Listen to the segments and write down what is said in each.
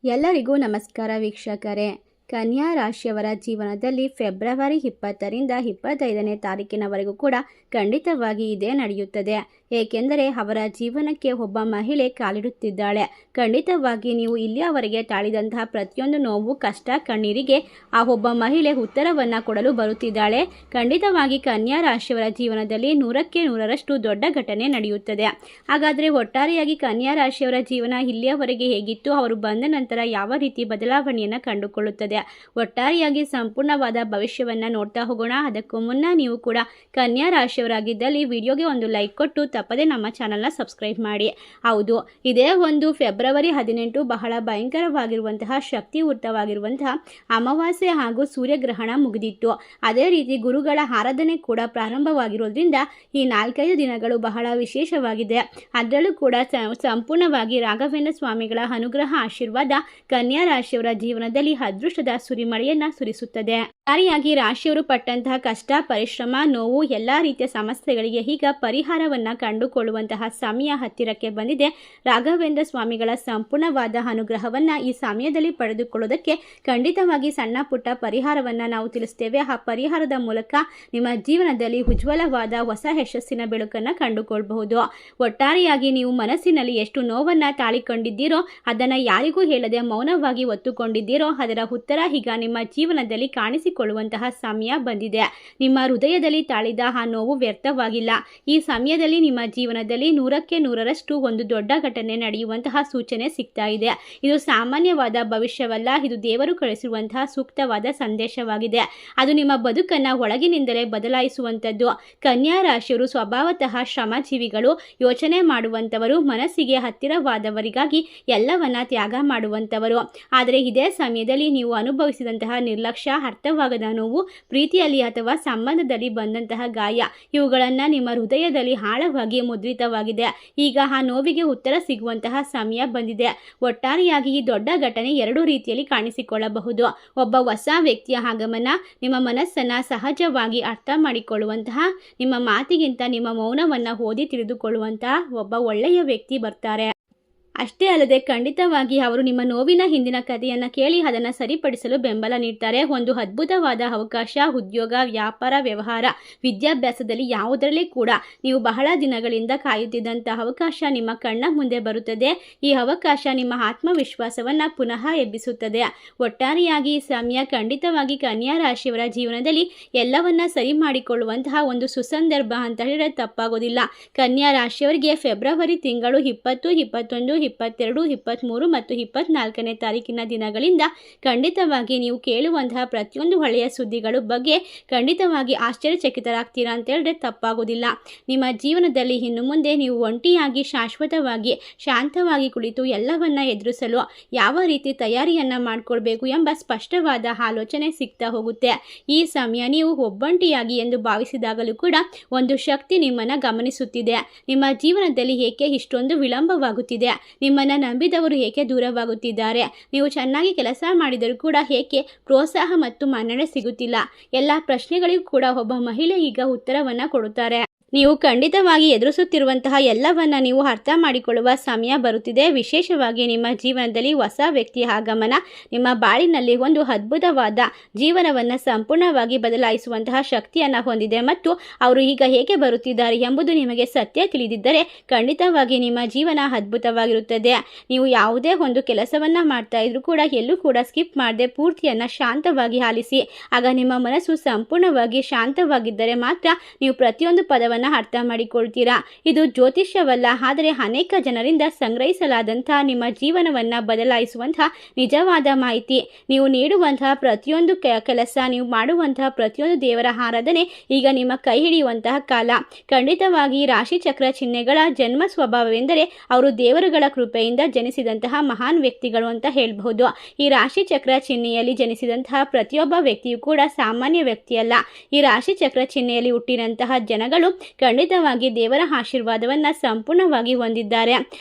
ಎಲ್ಲರಿಗೂ ನಮಸ್ಕಾರ ವೀಕ್ಷಕರೇ. ಕನ್ಯಾ ರಾಶಿಯವರ ಜೀವನದಲ್ಲಿ ಫೆಬ್ರವರಿ 20ರಿಂದ 25ನೇ ತಾರೀಕಿನವರೆಗೂ ಕೂಡ ಖಂಡಿತವಾಗಿ ಇದೇ ನಡೆಯುತ್ತದೆ. ಏಕೆಂದರೆ ಅವರ ಜೀವನಕ್ಕೆ ಒಬ್ಬ ಮಹಿಳೆ ಕಾಲಿಡುತ್ತಿದ್ದಾಳೆ. ಖಂಡಿತವಾಗಿ ನೀವು ಇಲ್ಲಿಯವರೆಗೆ ತಾಳಿದಂತಹ ಪ್ರತಿಯೊಂದು ನೋವು, ಕಷ್ಟ, ಕಣ್ಣೀರಿಗೆ ಆ ಒಬ್ಬ ಮಹಿಳೆ ಉತ್ತರವನ್ನು ಕೊಡಲು ಬರುತ್ತಿದ್ದಾಳೆ. ಖಂಡಿತವಾಗಿ ಕನ್ಯಾ ರಾಶಿಯವರ ಜೀವನದಲ್ಲಿ 100ಕ್ಕೆ 100ರಷ್ಟು ದೊಡ್ಡ ಘಟನೆ ನಡೆಯುತ್ತದೆ. ಹಾಗಾದರೆ ಒಟ್ಟಾರೆಯಾಗಿ ಕನ್ಯಾ ರಾಶಿಯವರ ಜೀವನ ಇಲ್ಲಿಯವರೆಗೆ ಹೇಗಿತ್ತು, ಅವರು ಬಂದ ನಂತರ ಯಾವ ರೀತಿ ಬದಲಾವಣೆಯನ್ನು ಕಂಡುಕೊಳ್ಳುತ್ತದೆ, ಒಟ್ಟಾರೆಯಾಗಿ ಸಂಪೂರ್ಣವಾದ ಭವಿಷ್ಯವನ್ನು ನೋಡ್ತಾ ಹೋಗೋಣ. ಅದಕ್ಕೂ ಮುನ್ನ ನೀವು ಕೂಡ ಕನ್ಯಾ ರಾಶಿಯವರಾಗಿದ್ದಲ್ಲಿ ವಿಡಿಯೋಗೆ ಒಂದು ಲೈಕ್ ಕೊಟ್ಟು ತಪ್ಪದೆ ನಮ್ಮ ಚಾನಲ್ನ ಸಬ್ಸ್ಕ್ರೈಬ್ ಮಾಡಿ. ಹೌದು, ಇದೇ ಒಂದು ಫೆಬ್ರವರಿ 18 ಬಹಳ ಭಯಂಕರವಾಗಿರುವಂತಹ ಶಕ್ತಿಯುತವಾಗಿರುವಂತಹ ಅಮಾವಾಸ್ಯೆ ಹಾಗೂ ಸೂರ್ಯಗ್ರಹಣ ಮುಗಿದಿತ್ತು. ಅದೇ ರೀತಿ ಗುರುಗಳ ಆರಾಧನೆ ಕೂಡ ಪ್ರಾರಂಭವಾಗಿರೋದ್ರಿಂದ ಈ 4-5 ದಿನಗಳು ಬಹಳ ವಿಶೇಷವಾಗಿದೆ. ಅದರಲ್ಲೂ ಕೂಡ ಸಂಪೂರ್ಣವಾಗಿ ರಾಘವೇಂದ್ರ ಸ್ವಾಮಿಗಳ ಅನುಗ್ರಹ ಆಶೀರ್ವಾದ ಕನ್ಯಾ ರಾಶಿಯವರ ಜೀವನದಲ್ಲಿ ಅದೃಷ್ಟದ ಸುರಿಮಳೆಯನ್ನ ಸುರಿಸುತ್ತದೆ. ಸರಿಯಾಗಿ ರಾಶಿಯವರು ಪಟ್ಟಂತಹ ಕಷ್ಟ, ಪರಿಶ್ರಮ, ನೋವು, ಎಲ್ಲಾ ರೀತಿಯ ಸಮಸ್ಯೆಗಳಿಗೆ ಈಗ ಪರಿಹಾರವನ್ನ ಕಂಡುಕೊಳ್ಳುವಂತಹ ಸಮಯ ಹತ್ತಿರಕ್ಕೆ ಬಂದಿದೆ. ರಾಘವೇಂದ್ರ ಸ್ವಾಮಿಗಳ ಸಂಪೂರ್ಣವಾದ ಅನುಗ್ರಹವನ್ನ ಈ ಸಮಯದಲ್ಲಿ ಪಡೆದುಕೊಳ್ಳೋದಕ್ಕೆ ಖಂಡಿತವಾಗಿ ಸಣ್ಣ ಪುಟ್ಟ ಪರಿಹಾರವನ್ನ ನಾವು ತಿಳಿಸ್ತೇವೆ. ಆ ಪರಿಹಾರದ ಮೂಲಕ ನಿಮ್ಮ ಜೀವನದಲ್ಲಿ ಉಜ್ವಲವಾದ ಹೊಸ ಯಶಸ್ಸಿನ ಬೆಳಕನ್ನು ಕಂಡುಕೊಳ್ಳಬಹುದು. ಒಟ್ಟಾರೆಯಾಗಿ ನೀವು ಮನಸ್ಸಿನಲ್ಲಿ ಎಷ್ಟು ನೋವನ್ನ ತಾಳಿಕೊಂಡಿದ್ದೀರೋ, ಅದನ್ನ ಯಾರಿಗೂ ಹೇಳದೆ ಮೌನವಾಗಿ ಒತ್ತುಕೊಂಡಿದ್ದೀರೋ, ಅದರ ಉತ್ತರ ಈಗ ನಿಮ್ಮ ಜೀವನದಲ್ಲಿ ಕಾಣಿಸಿಕೊಳ್ಳುವಂತಹ ಸಮಯ ಬಂದಿದೆ. ನಿಮ್ಮ ಹೃದಯದಲ್ಲಿ ತಾಳಿದ ಆ ನೋವು ವ್ಯರ್ಥವಾಗಿಲ್ಲ. ಈ ಸಮಯದಲ್ಲಿ ನಿಮ್ಮ ಜೀವನದಲ್ಲಿ 100ಕ್ಕೆ 100ರಷ್ಟು ಒಂದು ದೊಡ್ಡ ಘಟನೆ ನಡೆಯುವಂತಹ ಸೂಚನೆ ಸಿಗ್ತಾ ಇದೆ. ಇದು ಸಾಮಾನ್ಯವಾದ ಭವಿಷ್ಯವಲ್ಲ, ಇದು ದೇವರು ಕಳಿಸಿರುವಂತಹ ಸೂಕ್ತವಾದ ಸಂದೇಶವಾಗಿದೆ. ಅದು ನಿಮ್ಮ ಬದುಕನ್ನ ಒಳಗಿನಿಂದಲೇ ಬದಲಾಯಿಸುವಂಥದ್ದು. ಕನ್ಯಾ ರಾಶಿಯವರು ಸ್ವಭಾವತಃ ಶ್ರಮಜೀವಿಗಳು, ಯೋಚನೆ ಮಾಡುವಂಥವರು, ಮನಸ್ಸಿಗೆ ಹತ್ತಿರವಾದವರಿಗಾಗಿ ಎಲ್ಲವನ್ನ ತ್ಯಾಗ ಮಾಡುವಂಥವರು. ಆದರೆ ಇದೇ ಸಮಯದಲ್ಲಿ ನೀವು ಅನುಭವಿಸಿದಂತಹ ನಿರ್ಲಕ್ಷ್ಯ, ಅರ್ಥವಾಗದ ನೋವು, ಪ್ರೀತಿಯಲ್ಲಿ ಅಥವಾ ಸಂಬಂಧದಲ್ಲಿ ಬಂದಂತಹ ಗಾಯ, ಇವುಗಳನ್ನು ನಿಮ್ಮ ಹೃದಯದಲ್ಲಿ ಆಳವಾಗಿ ಮುದ್ರಿತವಾಗಿದೆ. ಈಗ ಆ ನೋವಿಗೆ ಉತ್ತರ ಸಿಗುವಂತಹ ಸಮಯ ಬಂದಿದೆ. ಒಟ್ಟಾರೆಯಾಗಿ ಈ ದೊಡ್ಡ ಘಟನೆ 2 ರೀತಿಯಲ್ಲಿ ಕಾಣಿಸಿಕೊಳ್ಳಬಹುದು. ಒಬ್ಬ ಹೊಸ ವ್ಯಕ್ತಿಯ ಆಗಮನ, ನಿಮ್ಮ ಮನಸ್ಸನ್ನು ಸಹಜವಾಗಿ ಅರ್ಥ ಮಾಡಿಕೊಳ್ಳುವಂತಹ, ನಿಮ್ಮ ಮಾತಿಗಿಂತ ನಿಮ್ಮ ಮೌನವನ್ನು ಓದಿ ತಿಳಿದುಕೊಳ್ಳುವಂತಹ ಒಬ್ಬ ಒಳ್ಳೆಯ ವ್ಯಕ್ತಿ ಬರ್ತಾರೆ. ಅಷ್ಟೇ ಅಲ್ಲದೆ ಖಂಡಿತವಾಗಿ ಅವರು ನಿಮ್ಮ ನೋವಿನ ಹಿಂದಿನ ಕಥೆಯನ್ನು ಕೇಳಿ ಅದನ್ನು ಸರಿಪಡಿಸಲು ಬೆಂಬಲ ನೀಡ್ತಾರೆ. ಒಂದು ಅದ್ಭುತವಾದ ಅವಕಾಶ, ಉದ್ಯೋಗ, ವ್ಯಾಪಾರ, ವ್ಯವಹಾರ, ವಿದ್ಯಾಭ್ಯಾಸದಲ್ಲಿ ಯಾವುದರಲ್ಲೇ ಕೂಡ ನೀವು ಬಹಳ ದಿನಗಳಿಂದ ಕಾಯುತ್ತಿದ್ದಂತಹ ಅವಕಾಶ ನಿಮ್ಮ ಕಣ್ಣ ಮುಂದೆ ಬರುತ್ತದೆ. ಈ ಅವಕಾಶ ನಿಮ್ಮ ಆತ್ಮವಿಶ್ವಾಸವನ್ನು ಪುನಃ ಎಬ್ಬಿಸುತ್ತದೆ. ಒಟ್ಟಾರೆಯಾಗಿ ಈ ಸಮಯ ಖಂಡಿತವಾಗಿ ಕನ್ಯಾ ರಾಶಿಯವರ ಜೀವನದಲ್ಲಿ ಎಲ್ಲವನ್ನ ಸರಿ ಮಾಡಿಕೊಳ್ಳುವಂತಹ ಒಂದು ಸುಸಂದರ್ಭ ಅಂತ ಹೇಳಿದ್ರೆ ತಪ್ಪಾಗೋದಿಲ್ಲ. ಕನ್ಯಾ ರಾಶಿಯವರಿಗೆ ಫೆಬ್ರವರಿ ತಿಂಗಳು 20, 21, 22, 23 ಮತ್ತು 24ನೇ ತಾರೀಕಿನ ದಿನಗಳಿಂದ ಖಂಡಿತವಾಗಿ ನೀವು ಕೇಳುವಂತಹ ಪ್ರತಿಯೊಂದು ಒಳ್ಳೆಯ ಸುದ್ದಿಗಳ ಬಗ್ಗೆ ಖಂಡಿತವಾಗಿ ಆಶ್ಚರ್ಯಚಕಿತರಾಗ್ತೀರಾ ಅಂತ ಹೇಳಿದ್ರೆ ತಪ್ಪಾಗೋದಿಲ್ಲ. ನಿಮ್ಮ ಜೀವನದಲ್ಲಿ ಇನ್ನು ಮುಂದೆ ನೀವು ಒಂಟಿಯಾಗಿ ಶಾಶ್ವತವಾಗಿ ಶಾಂತವಾಗಿ ಕುಳಿತು ಎಲ್ಲವನ್ನ ಎದುರಿಸಲು ಯಾವ ರೀತಿ ತಯಾರಿಯನ್ನ ಮಾಡಿಕೊಳ್ಬೇಕು ಎಂಬ ಸ್ಪಷ್ಟವಾದ ಆಲೋಚನೆ ಸಿಗ್ತಾ ಹೋಗುತ್ತೆ. ಈ ಸಮಯ ನೀವು ಒಬ್ಬಂಟಿಯಾಗಿ ಎಂದು ಭಾವಿಸಿದಾಗಲೂ ಕೂಡ ಒಂದು ಶಕ್ತಿ ನಿಮ್ಮನ್ನು ಗಮನಿಸುತ್ತಿದೆ. ನಿಮ್ಮ ಜೀವನದಲ್ಲಿ ಏಕೆ ಇಷ್ಟೊಂದು ವಿಳಂಬವಾಗುತ್ತಿದೆ, ನಿಮ್ಮನ್ನು ನಂಬಿದವರು ಏಕೆ ದೂರವಾಗುತ್ತಿದ್ದಾರೆ, ನೀವು ಚೆನ್ನಾಗಿ ಕೆಲಸ ಮಾಡಿದರೂ ಕೂಡ ಏಕೆ ಪ್ರೋತ್ಸಾಹ ಮತ್ತು ಮನ್ನಣೆ ಸಿಗುತ್ತಿಲ್ಲ, ಎಲ್ಲ ಪ್ರಶ್ನೆಗಳಿಗೂ ಕೂಡ ಒಬ್ಬ ಮಹಿಳೆ ಈಗ ಉತ್ತರವನ್ನು ಕೊಡುತ್ತಾರೆ. ನೀವು ಖಂಡಿತವಾಗಿ ಎದುರಿಸುತ್ತಿರುವಂತಹ ಎಲ್ಲವನ್ನ ನೀವು ಅರ್ಥ ಮಾಡಿಕೊಳ್ಳುವ ಸಮಯ ಬರುತ್ತಿದೆ. ವಿಶೇಷವಾಗಿ ನಿಮ್ಮ ಜೀವನದಲ್ಲಿ ಹೊಸ ವ್ಯಕ್ತಿಯ ಆಗಮನ ನಿಮ್ಮ ಬಾಳಿನಲ್ಲಿ ಒಂದು ಅದ್ಭುತವಾದ ಜೀವನವನ್ನು ಸಂಪೂರ್ಣವಾಗಿ ಬದಲಾಯಿಸುವಂತಹ ಶಕ್ತಿಯನ್ನು ಹೊಂದಿದೆ. ಮತ್ತು ಅವರು ಈಗ ಹೇಗೆ ಬರುತ್ತಿದ್ದಾರೆ ಎಂಬುದು ನಿಮಗೆ ಸತ್ಯ ತಿಳಿದಿದ್ದರೆ ಖಂಡಿತವಾಗಿ ನಿಮ್ಮ ಜೀವನ ಅದ್ಭುತವಾಗಿರುತ್ತದೆ. ನೀವು ಯಾವುದೇ ಒಂದು ಕೆಲಸವನ್ನು ಮಾಡ್ತಾ ಇದ್ರೂ ಕೂಡ ಎಲ್ಲೂ ಕೂಡ ಸ್ಕಿಪ್ ಮಾಡದೆ ಪೂರ್ತಿಯನ್ನು ಶಾಂತವಾಗಿ ಆಲಿಸಿ. ಆಗ ನಿಮ್ಮ ಮನಸ್ಸು ಸಂಪೂರ್ಣವಾಗಿ ಶಾಂತವಾಗಿದ್ದರೆ ಮಾತ್ರ ನೀವು ಪ್ರತಿಯೊಂದು ಪದವನ್ನು ಅರ್ಥ ಮಾಡಿಕೊಳ್ತೀರಾ. ಇದು ಜ್ಯೋತಿಷ್ಯವಲ್ಲ, ಆದರೆ ಅನೇಕ ಜನರಿಂದ ಸಂಗ್ರಹಿಸಲಾದಂತಹ ನಿಮ್ಮ ಜೀವನವನ್ನು ಬದಲಾಯಿಸುವಂತಹ ನಿಜವಾದ ಮಾಹಿತಿ. ನೀವು ನೀಡುವಂತಹ ಪ್ರತಿಯೊಂದು ಕೆಲಸ, ನೀವು ಮಾಡುವಂತಹ ಪ್ರತಿಯೊಂದು ದೇವರ ಆರಾಧನೆ ಈಗ ನಿಮ್ಮ ಕೈ ಹಿಡಿಯುವಂತಹ ಕಾಲ. ಖಂಡಿತವಾಗಿ ರಾಶಿ ಚಕ್ರ ಚಿಹ್ನೆಗಳ ಜನ್ಮ ಸ್ವಭಾವವೆಂದರೆ ಅವರು ದೇವರುಗಳ ಕೃಪೆಯಿಂದ ಜನಿಸಿದಂತಹ ಮಹಾನ್ ವ್ಯಕ್ತಿಗಳು ಅಂತ ಹೇಳಬಹುದು. ಈ ರಾಶಿ ಚಕ್ರ ಚಿಹ್ನೆಯಲ್ಲಿ ಜನಿಸಿದಂತಹ ಪ್ರತಿಯೊಬ್ಬ ವ್ಯಕ್ತಿಯು ಕೂಡ ಸಾಮಾನ್ಯ ವ್ಯಕ್ತಿಯಲ್ಲ. ಈ ರಾಶಿ ಚಕ್ರ ಚಿಹ್ನೆಯಲ್ಲಿ ಹುಟ್ಟಿದಂತಹ ಜನಗಳು ಖಂಡಿತವಾಗಿ ದೇವರ ಆಶೀರ್ವಾದವನ್ನು ಸಂಪೂರ್ಣವಾಗಿ ಹೊಂದಿದ್ದಾರೆ.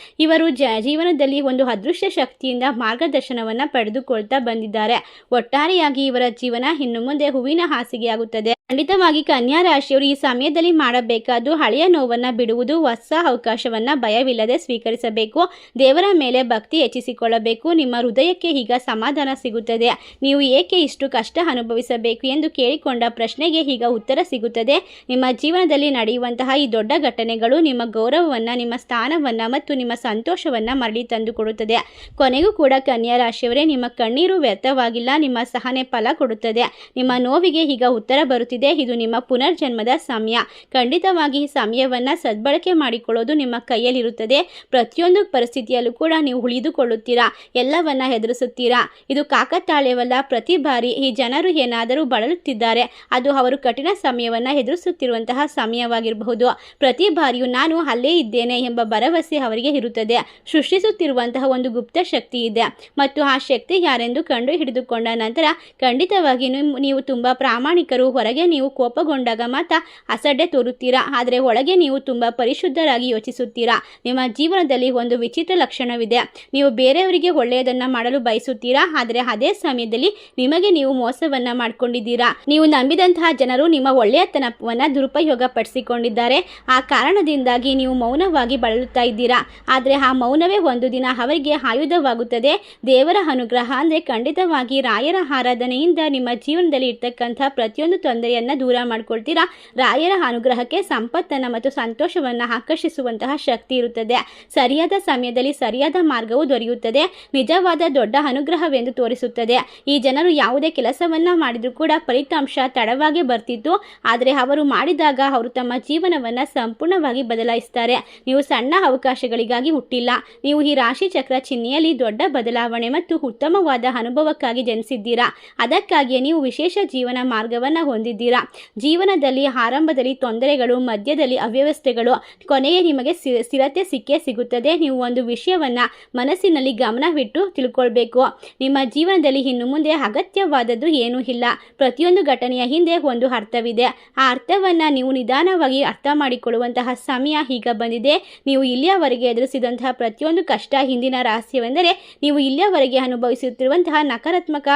ಇವರು ಜೀವನದಲ್ಲಿ ಒಂದು ಅದೃಶ್ಯ ಶಕ್ತಿಯಿಂದ ಮಾರ್ಗದರ್ಶನವನ್ನು ಪಡೆದುಕೊಳ್ತಾ ಬಂದಿದ್ದಾರೆ. ಒಟ್ಟಾರೆಯಾಗಿ ಇವರ ಜೀವನ ಇನ್ನು ಮುಂದೆ ಹೂವಿನ ಹಾಸಿಗೆಯಾಗುತ್ತದೆ. ಖಂಡಿತವಾಗಿ ಕನ್ಯಾ ರಾಶಿಯವರು ಈ ಸಮಯದಲ್ಲಿ ಮಾಡಬೇಕಾದ್ದು ಹಳೆಯ ನೋವನ್ನು ಬಿಡುವುದು, ಹೊಸ ಅವಕಾಶವನ್ನು ಭಯವಿಲ್ಲದೆ ಸ್ವೀಕರಿಸಬೇಕು, ದೇವರ ಮೇಲೆ ಭಕ್ತಿ ಹೆಚ್ಚಿಸಿಕೊಳ್ಳಬೇಕು. ನಿಮ್ಮ ಹೃದಯಕ್ಕೆ ಈಗ ಸಮಾಧಾನ ಸಿಗುತ್ತದೆ. ನೀವು ಏಕೆ ಇಷ್ಟು ಕಷ್ಟ ಅನುಭವಿಸಬೇಕು ಎಂದು ಕೇಳಿಕೊಂಡ ಪ್ರಶ್ನೆಗೆ ಈಗ ಉತ್ತರ ಸಿಗುತ್ತದೆ. ನಿಮ್ಮ ಜೀವನದಲ್ಲಿ ನಡೆಯುವಂತಹ ಈ ದೊಡ್ಡ ಘಟನೆಗಳು ನಿಮ್ಮ ಗೌರವವನ್ನು, ನಿಮ್ಮ ಸ್ಥಾನವನ್ನು ಮತ್ತು ನಿಮ್ಮ ಸಂತೋಷವನ್ನು ಮರಳಿ ತಂದುಕೊಡುತ್ತದೆ. ಕೊನೆಗೂ ಕೂಡ ಕನ್ಯಾ ರಾಶಿಯವರೇ, ನಿಮ್ಮ ಕಣ್ಣೀರು ವ್ಯರ್ಥವಾಗಿಲ್ಲ, ನಿಮ್ಮ ಸಹನೆ ಫಲ ಕೊಡುತ್ತದೆ. ನಿಮ್ಮ ನೋವಿಗೆ ಈಗ ಉತ್ತರ ಬರುತ್ತಿದೆ. ಇದು ನಿಮ್ಮ ಪುನರ್ಜನ್ಮದ ಸಮಯ. ಖಂಡಿತವಾಗಿ ಈ ಸಮಯವನ್ನು ಸದ್ಬಳಕೆ ಮಾಡಿಕೊಳ್ಳೋದು ನಿಮ್ಮ ಕೈಯಲ್ಲಿರುತ್ತದೆ. ಪ್ರತಿಯೊಂದು ಪರಿಸ್ಥಿತಿಯಲ್ಲೂ ಕೂಡ ನೀವು ಉಳಿದುಕೊಳ್ಳುತ್ತೀರಾ, ಎಲ್ಲವನ್ನ ಎದುರಿಸುತ್ತೀರಾ. ಇದು ಕಾಕತಾಳೀಯವಲ್ಲ. ಪ್ರತಿ ಬಾರಿ ಈ ಜನರು ಏನಾದರೂ ಬಳಲುತ್ತಿದ್ದಾರೆ, ಅದು ಅವರು ಕಠಿಣ ಸಮಯವನ್ನು ಎದುರಿಸುತ್ತಿರುವಂತಹ ಸಮಯವಾಗಿರಬಹುದು. ಪ್ರತಿ ಬಾರಿಯೂ ನಾನು ಅಲ್ಲೇ ಇದ್ದೇನೆ ಎಂಬ ಭರವಸೆ ಅವರಿಗೆ ಇರುತ್ತದೆ. ಸೃಷ್ಟಿಸುತ್ತಿರುವಂತಹ ಒಂದು ಗುಪ್ತ ಶಕ್ತಿ ಇದೆ ಮತ್ತು ಆ ಶಕ್ತಿ ಯಾರೆಂದು ಕಂಡು ಹಿಡಿದುಕೊಂಡ ನಂತರ ಖಂಡಿತವಾಗಿ ನೀವು ತುಂಬ ಪ್ರಾಮಾಣಿಕರು. ಹೊರಗೆ ನೀವು ಕೋಪಗೊಂಡಾಗ ಮಾತ್ರ ಅಸಡ್ಡೆ ತೋರುತ್ತೀರಾ, ಆದರೆ ಒಳಗೆ ನೀವು ತುಂಬ ಪರಿಶುದ್ಧರಾಗಿ ಯೋಚಿಸುತ್ತೀರಾ. ನಿಮ್ಮ ಜೀವನದಲ್ಲಿ ಒಂದು ವಿಚಿತ್ರ ಲಕ್ಷಣವಿದೆ. ನೀವು ಬೇರೆಯವರಿಗೆ ಒಳ್ಳೆಯದನ್ನು ಮಾಡಲು ಬಯಸುತ್ತೀರಾ, ಆದರೆ ಅದೇ ಸಮಯದಲ್ಲಿ ನಿಮಗೆ ನೀವು ಮೋಸವನ್ನು ಮಾಡಿಕೊಂಡಿದ್ದೀರಾ. ನೀವು ನಂಬಿದಂತಹ ಜನರು ನಿಮ್ಮ ಒಳ್ಳೆಯತನವನ್ನು ದುರುಪಯೋಗ ಪಡಿಸಿಕೊಂಡಿದ್ದಾರೆ. ಆ ಕಾರಣದಿಂದಾಗಿ ನೀವು ಮೌನವಾಗಿ ಬಳಲುತ್ತಾ ಇದ್ದೀರಾ. ಆದರೆ ಆ ಮೌನವೇ ಒಂದು ದಿನ ಅವರಿಗೆ ಆಯುಧವಾಗುತ್ತದೆ. ದೇವರ ಅನುಗ್ರಹ ಅಂದರೆ ಖಂಡಿತವಾಗಿ ರಾಯರ ಆರಾಧನೆಯಿಂದ ನಿಮ್ಮ ಜೀವನದಲ್ಲಿ ಇರ್ತಕ್ಕಂಥ ಪ್ರತಿಯೊಂದು ತೊಂದರೆಯನ್ನು ದೂರ ಮಾಡ್ಕೊಳ್ತೀರಾ. ರಾಯರ ಅನುಗ್ರಹಕ್ಕೆ ಸಂಪತ್ತನ್ನು ಮತ್ತು ಸಂತೋಷವನ್ನು ಆಕರ್ಷಿಸುವಂತಹ ಶಕ್ತಿ ಇರುತ್ತದೆ. ಸರಿಯಾದ ಸಮಯದಲ್ಲಿ ಸರಿಯಾದ ಮಾರ್ಗವು ದೊರೆಯುತ್ತದೆ. ನಿಜವಾದ ದೊಡ್ಡ ಅನುಗ್ರಹವೆಂದು ತೋರಿಸುತ್ತದೆ. ಈ ಜನರು ಯಾವುದೇ ಕೆಲಸವನ್ನು ಮಾಡಿದರೂ ಕೂಡ ಫಲಿತಾಂಶ ತಡವಾಗಿ ಬರ್ತಿತ್ತು, ಆದರೆ ಅವರು ಮಾಡಿದಾಗ ಅವರು ತಮ್ಮ ಜೀವನವನ್ನು ಸಂಪೂರ್ಣವಾಗಿ ಬದಲಾಯಿಸ್ತಾರೆ. ನೀವು ಸಣ್ಣ ಅವಕಾಶಗಳಿಗಾಗಿ ಹುಟ್ಟಿಲ್ಲ. ನೀವು ಈ ರಾಶಿ ಚಕ್ರ ಚಿಹ್ನೆಯಲ್ಲಿ ದೊಡ್ಡ ಬದಲಾವಣೆ ಮತ್ತು ಉತ್ತಮವಾದ ಅನುಭವಕ್ಕಾಗಿ ಜನಿಸಿದ್ದೀರಾ. ಅದಕ್ಕಾಗಿಯೇ ನೀವು ವಿಶೇಷ ಜೀವನ ಮಾರ್ಗವನ್ನು ಹೊಂದಿದ್ದೀರಾ. ಜೀವನದಲ್ಲಿ ಆರಂಭದಲ್ಲಿ ತೊಂದರೆಗಳು, ಮಧ್ಯದಲ್ಲಿ ಅವ್ಯವಸ್ಥೆಗಳು, ಕೊನೆಗೆ ನಿಮಗೆ ಸ್ಥಿರತೆ ಸಿಕ್ಕೇ ಸಿಗುತ್ತದೆ. ನೀವು ಒಂದು ವಿಷಯವನ್ನು ಮನಸ್ಸಿನಲ್ಲಿ ಗಮನವಿಟ್ಟು ತಿಳ್ಕೊಳ್ಬೇಕು. ನಿಮ್ಮ ಜೀವನದಲ್ಲಿ ಇನ್ನು ಮುಂದೆ ಅಗತ್ಯವಾದದ್ದು ಏನೂ ಇಲ್ಲ. ಪ್ರತಿಯೊಂದು ಘಟನೆಯ ಹಿಂದೆ ಒಂದು ಅರ್ಥವಿದೆ. ಆ ಅರ್ಥವನ್ನು ನೀವು ನಿಧಾನವಾಗಿ ಅರ್ಥ ಮಾಡಿಕೊಳ್ಳುವಂತಹ ಸಮಯ ಈಗ ಬಂದಿದೆ. ನೀವು ಇಲ್ಲಿಯವರೆಗೆ ಎದುರಿಸಿದಂತಹ ಪ್ರತಿಯೊಂದು ಕಷ್ಟ ಹಿಂದಿನ ರಹಸ್ಯವೆಂದರೆ ನೀವು ಇಲ್ಲಿಯವರೆಗೆ ಅನುಭವಿಸುತ್ತಿರುವಂತಹ ನಕಾರಾತ್ಮಕ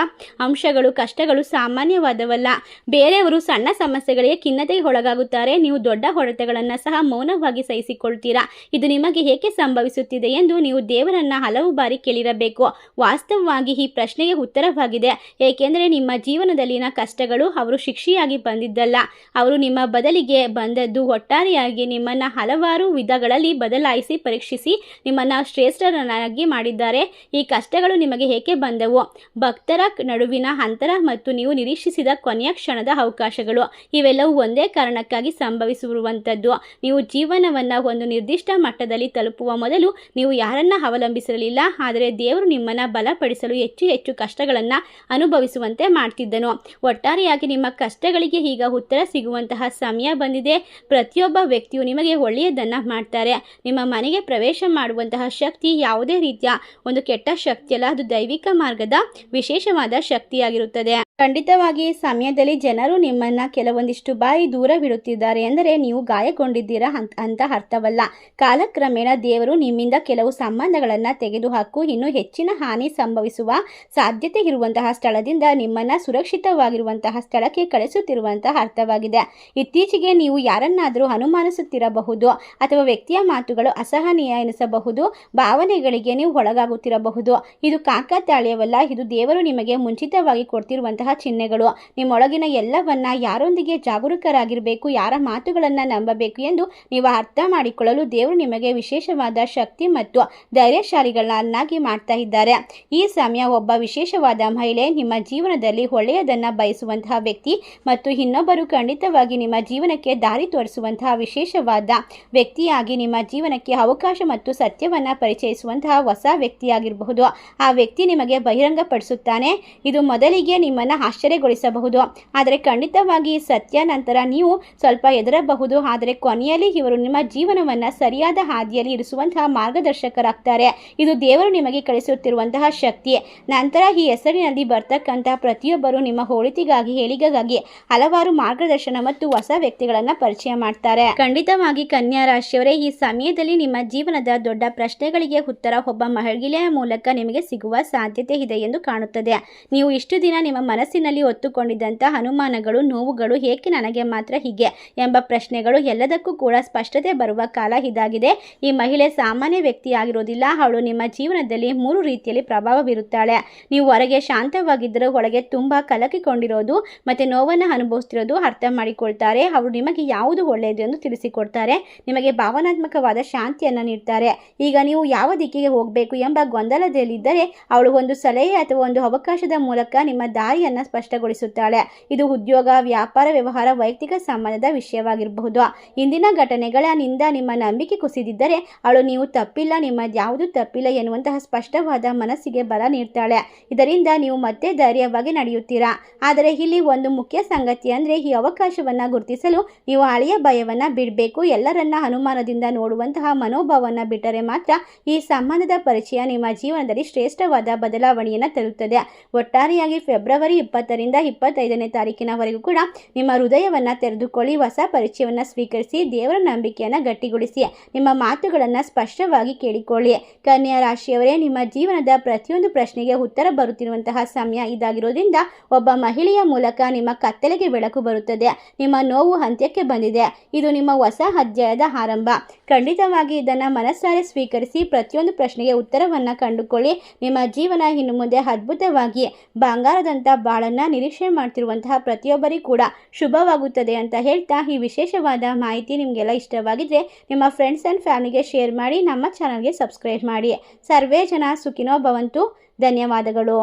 ಅಂಶಗಳು, ಕಷ್ಟಗಳು ಸಾಮಾನ್ಯವಾದವಲ್ಲ. ಬೇರೆಯವರು ಸಣ್ಣ ಸಮಸ್ಯೆಗಳಿಗೆ ಖಿನ್ನತೆಗೆ ಒಳಗಾಗುತ್ತಾರೆ. ನೀವು ದೊಡ್ಡ ಹೊಡೆತಗಳನ್ನು ಸಹ ಮೌನವಾಗಿ ಸಹಿಸಿಕೊಳ್ತೀರಾ. ಇದು ನಿಮಗೆ ಏಕೆ ಸಂಭವಿಸುತ್ತಿದೆ ಎಂದು ನೀವು ದೇವರನ್ನ ಹಲವು ಬಾರಿ ಕೇಳಿರಬೇಕು. ವಾಸ್ತವವಾಗಿ ಈ ಪ್ರಶ್ನೆಗೆ ಉತ್ತರವಾಗಿದೆ. ಏಕೆಂದರೆ ನಿಮ್ಮ ಜೀವನದಲ್ಲಿನ ಕಷ್ಟಗಳು ಅವರು ಶಿಕ್ಷೆಯಾಗಿ ಬಂದಿದ್ದಲ್ಲ, ಅವರು ನಿಮ್ಮ ಬದಲಿಗೆ ಬಂದದ್ದು. ಒಟ್ಟಾರೆಯಾಗಿ ನಿಮ್ಮನ್ನು ಹಲವಾರು ವಿಧಗಳಲ್ಲಿ ಬದಲಾಯಿಸಿ ಪರೀಕ್ಷಿಸಿ ನಿಮ್ಮನ್ನು ಶ್ರೇಷ್ಠರನ್ನಾಗಿ ಮಾಡಿದ್ದಾರೆ. ಈ ಕಷ್ಟಗಳು ನಿಮಗೆ ಏಕೆ ಬಂದವು? ಭಕ್ತರ ನಡುವಿನ ಅಂತರ ಮತ್ತು ನೀವು ನಿರೀಕ್ಷಿಸಿದ ಕೊನೆಯ ಕ್ಷಣದ ಅವಕಾಶಗಳು, ಇವೆಲ್ಲವೂ ಒಂದೇ ಕಾರಣಕ್ಕಾಗಿ ಸಂಭವಿಸಿರುವಂಥದ್ದು. ನೀವು ಜೀವನವನ್ನು ಒಂದು ನಿರ್ದಿಷ್ಟ ಮಟ್ಟದಲ್ಲಿ ತಲುಪುವ ಮೊದಲು ನೀವು ಯಾರನ್ನ ಅವಲಂಬಿಸಿರಲಿಲ್ಲ, ಆದರೆ ದೇವರು ನಿಮ್ಮನ್ನು ಬಲಪಡಿಸಲು ಹೆಚ್ಚು ಹೆಚ್ಚು ಕಷ್ಟಗಳನ್ನು ಅನುಭವಿಸುವಂತೆ ಮಾಡ್ತಿದ್ದನು. ಒಟ್ಟಾರೆಯಾಗಿ ನಿಮ್ಮ ಕಷ್ಟಗಳಿಗೆ ಈಗ ಉತ್ತರ ಸಿಗುವಂತಹ ಸಮಯ ಬಂದಿದೆ. ಪ್ರತಿಯೊಬ್ಬ ವ್ಯಕ್ತಿಯು ನಿಮಗೆ ಒಳ್ಳೆಯದನ್ನು ಮಾಡ್ತಾರೆ. ನಿಮ್ಮ ಮನೆಗೆ ಪ್ರವೇಶ ಮಾಡುವಂತಹ ಶಕ್ತಿ ಯಾವುದೇ ರೀತಿಯ ಒಂದು ಕೆಟ್ಟ ಶಕ್ತಿಯಲ್ಲ, ಅದು ದೈವಿಕ ಮಾರ್ಗದ ವಿಶೇಷವಾದ ಶಕ್ತಿಯಾಗಿರುತ್ತದೆ. ಖಂಡಿತವಾಗಿ ಈ ಸಮಯದಲ್ಲಿ ಜನರು ನಿಮ್ಮನ್ನು ಕೆಲವೊಂದಿಷ್ಟು ಬಾರಿ ದೂರ ಬಿಡುತ್ತಿದ್ದಾರೆ ಎಂದರೆ ನೀವು ಗಾಯಗೊಂಡಿದ್ದೀರಾ ಅಂತ ಅರ್ಥವಲ್ಲ. ಕಾಲಕ್ರಮೇಣ ದೇವರು ನಿಮ್ಮಿಂದ ಕೆಲವು ಸಂಬಂಧಗಳನ್ನು ತೆಗೆದುಹಾಕು ಇನ್ನೂ ಹೆಚ್ಚಿನ ಹಾನಿ ಸಂಭವಿಸುವ ಸಾಧ್ಯತೆ ಇರುವಂತಹ ಸ್ಥಳದಿಂದ ನಿಮ್ಮನ್ನು ಸುರಕ್ಷಿತವಾಗಿರುವಂತಹ ಸ್ಥಳಕ್ಕೆ ಕಳಿಸುತ್ತಿರುವಂತಹ ಅರ್ಥವಾಗಿದೆ. ಇತ್ತೀಚೆಗೆ ನೀವು ಯಾರನ್ನಾದರೂ ಅನುಮಾನಿಸುತ್ತಿರಬಹುದು ಅಥವಾ ವ್ಯಕ್ತಿಯ ಮಾತುಗಳು ಅಸಹನೀಯ ಎನಿಸಬಹುದು, ಭಾವನೆಗಳಿಗೆ ನೀವು ಒಳಗಾಗುತ್ತಿರಬಹುದು. ಇದು ಕಾಕತಾಳೀಯವಲ್ಲ, ಇದು ದೇವರು ನಿಮಗೆ ಮುಂಚಿತವಾಗಿ ಕೊಡ್ತಿರುವಂತಹ ಚಿಹ್ನೆಗಳು. ನಿಮ್ಮೊಳಗಿನ ಎಲ್ಲವನ್ನ ಯಾರೊಂದಿಗೆ ಜಾಗರೂಕರಾಗಿರಬೇಕು, ಯಾರ ಮಾತುಗಳನ್ನು ನಂಬಬೇಕು ಎಂದು ನೀವು ಅರ್ಥ ಮಾಡಿಕೊಳ್ಳಲು ದೇವರು ನಿಮಗೆ ವಿಶೇಷವಾದ ಶಕ್ತಿ ಮತ್ತು ಧೈರ್ಯಶಾಲಿಗಳನ್ನಾಗಿ ಮಾಡ್ತಾ ಇದ್ದಾರೆ. ಈ ಸಮಯ ಒಬ್ಬ ವಿಶೇಷವಾದ ಮಹಿಳೆ, ನಿಮ್ಮ ಜೀವನದಲ್ಲಿ ಒಳ್ಳೆಯದನ್ನು ಬಯಸುವಂತಹ ವ್ಯಕ್ತಿ ಮತ್ತು ಇನ್ನೊಬ್ಬರು ಖಂಡಿತವಾಗಿ ನಿಮ್ಮ ಜೀವನಕ್ಕೆ ದಾರಿ ತೋರಿಸುವಂತಹ ವಿಶೇಷವಾದ ವ್ಯಕ್ತಿಯಾಗಿ ನಿಮ್ಮ ಜೀವನಕ್ಕೆ ಅವಕಾಶ ಮತ್ತು ಸತ್ಯವನ್ನು ಪರಿಚಯಿಸುವಂತಹ ಹೊಸ ವ್ಯಕ್ತಿಯಾಗಿರಬಹುದು. ಆ ವ್ಯಕ್ತಿ ನಿಮಗೆ ಬಹಿರಂಗಪಡಿಸುತ್ತಾನೆ. ಇದು ಮೊದಲಿಗೆ ನಿಮ್ಮನ್ನು ಆಶ್ಚರ್ಯಗೊಳಿಸಬಹುದು. ಆದರೆ ಖಂಡಿತವಾಗಿ ಈ ಸತ್ಯ ನಂತರ ನೀವು ಸ್ವಲ್ಪ ಹೆದರಬಹುದು. ಆದರೆ ಕೊನೆಯಲ್ಲಿ ಇವರು ನಿಮ್ಮ ಜೀವನವನ್ನು ಸರಿಯಾದ ಹಾದಿಯಲ್ಲಿ ಇರಿಸುವಂತಹ ಮಾರ್ಗದರ್ಶಕರಾಗ್ತಾರೆ. ಇದು ದೇವರು ನಿಮಗೆ ಕಳಿಸುತ್ತಿರುವಂತಹ ಶಕ್ತಿ. ನಂತರ ಈ ಹೆಸರಿನಲ್ಲಿ ಬರ್ತಕ್ಕಂಥ ಪ್ರತಿಯೊಬ್ಬರು ನಿಮ್ಮ ಒಳಿತಿಗಾಗಿ ಏಳಿಗೆಗಾಗಿ ಹಲವಾರು ಮಾರ್ಗದರ್ಶನ ಮತ್ತು ಹೊಸ ವ್ಯಕ್ತಿಗಳನ್ನು ಪರಿಚಯ ಮಾಡ್ತಾರೆ. ಖಂಡಿತವಾಗಿ ಕನ್ಯಾ ರಾಶಿಯವರೇ, ಈ ಸಮಯದಲ್ಲಿ ನಿಮ್ಮ ಜೀವನದ ದೊಡ್ಡ ಪ್ರಶ್ನೆಗಳಿಗೆ ಉತ್ತರ ಒಬ್ಬ ಮಹಿಳೆಯ ಮೂಲಕ ನಿಮಗೆ ಸಿಗುವ ಸಾಧ್ಯತೆ ಇದೆ ಎಂದು ಕಾಣುತ್ತದೆ. ನೀವು ಇಷ್ಟು ದಿನ ನಿಮ್ಮ ಮನಸ್ಸಿನಲ್ಲಿ ಹೊತ್ತುಕೊಂಡಿದ್ದಂತಹ ಅನುಮಾನಗಳು, ನೋವುಗಳು, ಏಕೆ ನನಗೆ ಮಾತ್ರ ಹೀಗೆ ಎಂಬ ಪ್ರಶ್ನೆಗಳು ಎಲ್ಲದಕ್ಕೂ ಕೂಡ ಸ್ಪಷ್ಟತೆ ಬರುವ ಕಾಲ ಇದಾಗಿದೆ. ಈ ಮಹಿಳೆ ಸಾಮಾನ್ಯ ವ್ಯಕ್ತಿಯಾಗಿರೋದಿಲ್ಲ. ಅವಳು ನಿಮ್ಮ ಜೀವನದಲ್ಲಿ 3 ರೀತಿಯಲ್ಲಿ ಪ್ರಭಾವ ಬೀರುತ್ತಾಳೆ. ನೀವು ಹೊರಗೆ ಶಾಂತವಾಗಿದ್ದರೂ ಒಳಗೆ ತುಂಬಾ ಕಲಕಿಕೊಂಡಿರೋದು ಮತ್ತೆ ನೋವನ್ನು ಅನುಭವಿಸ್ತಿರೋದು ಅರ್ಥ ಮಾಡಿಕೊಳ್ತಾರೆ. ಅವರು ನಿಮಗೆ ಯಾವುದು ಒಳ್ಳೆಯದು ಎಂದು ತಿಳಿಸಿಕೊಡ್ತಾರೆ. ನಿಮಗೆ ಭಾವನಾತ್ಮಕವಾದ ಶಾಂತಿಯನ್ನು ನೀಡ್ತಾರೆ. ಈಗ ನೀವು ಯಾವ ದಿಕ್ಕಿಗೆ ಹೋಗಬೇಕು ಎಂಬ ಗೊಂದಲದಲ್ಲಿದ್ದರೆ ಅವಳು ಒಂದು ಸಲಹೆ ಅಥವಾ ಒಂದು ಅವಕಾಶದ ಮೂಲಕ ನಿಮ್ಮ ದಾರಿಯನ್ನು ಸ್ಪಷ್ಟಗೊಳಿಸುತ್ತಾಳೆ. ಇದು ಉದ್ಯೋಗ, ವ್ಯಾಪಾರ, ವ್ಯವಹಾರ, ವೈಯಕ್ತಿಕ ಸಂಬಂಧದ ವಿಷಯವಾಗಿರಬಹುದು. ಇಂದಿನ ಘಟನೆಗಳಿಂದ ನಿಮ್ಮ ನಂಬಿಕೆ ಕುಸಿದಿದ್ದರೆ ಅವಳು ನೀವು ತಪ್ಪಿಲ್ಲ, ನಿಮ್ಮದ್ಯಾವುದು ತಪ್ಪಿಲ್ಲ ಎನ್ನುವಂತಹ ಸ್ಪಷ್ಟವಾದ ಮನಸ್ಸಿಗೆ ಬಲ ನೀಡ್ತಾಳೆ. ಇದರಿಂದ ನೀವು ಮತ್ತೆ ಧೈರ್ಯವಾಗಿ ನಡೆಯುತ್ತೀರಾ. ಆದರೆ ಇಲ್ಲಿ ಒಂದು ಮುಖ್ಯ ಸಂಗತಿ ಅಂದರೆ ಈ ಅವಕಾಶವನ್ನು ಗುರುತಿಸಲು ನೀವು ಹಳೆಯ ಭಯವನ್ನು ಬಿಡಬೇಕು. ಎಲ್ಲರನ್ನ ಅನುಮಾನದಿಂದ ನೋಡುವಂತಹ ಮನೋಭಾವವನ್ನು ಬಿಟ್ಟರೆ ಮಾತ್ರ ಈ ಸಂಬಂಧದ ಪರಿಚಯ ನಿಮ್ಮ ಜೀವನದಲ್ಲಿ ಶ್ರೇಷ್ಠವಾದ ಬದಲಾವಣೆಯನ್ನು ತರುತ್ತದೆ. ಒಟ್ಟಾರೆಯಾಗಿ ಫೆಬ್ರವರಿ 20ರಿಂದ 25ನೇ ತಾರೀಕಿನವರೆಗೂ ಕೂಡ ನಿಮ್ಮ ಹೃದಯವನ್ನು ತೆರೆದುಕೊಳ್ಳಿ, ಹೊಸ ಪರಿಚಯವನ್ನು ಸ್ವೀಕರಿಸಿ, ದೇವರ ನಂಬಿಕೆಯನ್ನು ಗಟ್ಟಿಗೊಳಿಸಿ, ನಿಮ್ಮ ಮಾತುಗಳನ್ನು ಸ್ಪಷ್ಟವಾಗಿ ಕೇಳಿಕೊಳ್ಳಿ. ಕನ್ಯಾ ರಾಶಿಯವರೇ, ನಿಮ್ಮ ಜೀವನದ ಪ್ರತಿಯೊಂದು ಪ್ರಶ್ನೆಗೆ ಉತ್ತರ ಬರುತ್ತಿರುವಂತಹ ಸಮಯ ಇದಾಗಿರೋದ್ರಿಂದ ಒಬ್ಬ ಮಹಿಳೆಯ ಮೂಲಕ ನಿಮ್ಮ ಕತ್ತಲೆಗೆ ಬೆಳಕು ಬರುತ್ತದೆ. ನಿಮ್ಮ ನೋವು ಅಂತ್ಯಕ್ಕೆ ಬಂದಿದೆ. ಇದು ನಿಮ್ಮ ಹೊಸ ಅಧ್ಯಾಯದ ಆರಂಭ. ಖಂಡಿತವಾಗಿ ಇದನ್ನು ಮನಸ್ಸಾರೆ ಸ್ವೀಕರಿಸಿ ಪ್ರತಿಯೊಂದು ಪ್ರಶ್ನೆಗೆ ಉತ್ತರವನ್ನು ಕಂಡುಕೊಳ್ಳಿ. ನಿಮ್ಮ ಜೀವನ ಇನ್ನು ಮುಂದೆ ಅದ್ಭುತವಾಗಿ ಬಂಗಾರದಂಥ ಬಾಳನ್ನು ನಿರೀಕ್ಷೆ ಮಾಡ್ತಿರುವಂತಹ ಪ್ರತಿಯೊಬ್ಬರಿಗೂ ಕೂಡ ಶುಭವಾಗುತ್ತದೆ ಅಂತ ಹೇಳ್ತಾ, ಈ ವಿಶೇಷವಾದ ಮಾಹಿತಿ ನಿಮಗೆಲ್ಲ ಇಷ್ಟವಾಗಿದ್ರೆ ನಿಮ್ಮ ಫ್ರೆಂಡ್ಸ್ ಆ್ಯಂಡ್ ಫ್ಯಾಮಿಲಿಗೆ ಶೇರ್ ಮಾಡಿ, ನಮ್ಮ ಚಾನಲ್ಗೆ ಸಬ್ಸ್ಕ್ರೈಬ್ ಮಾಡಿ. ಸರ್ವೇ ಜನ ಸುಖಿನೋ ಭವಂತು. ಧನ್ಯವಾದಗಳು.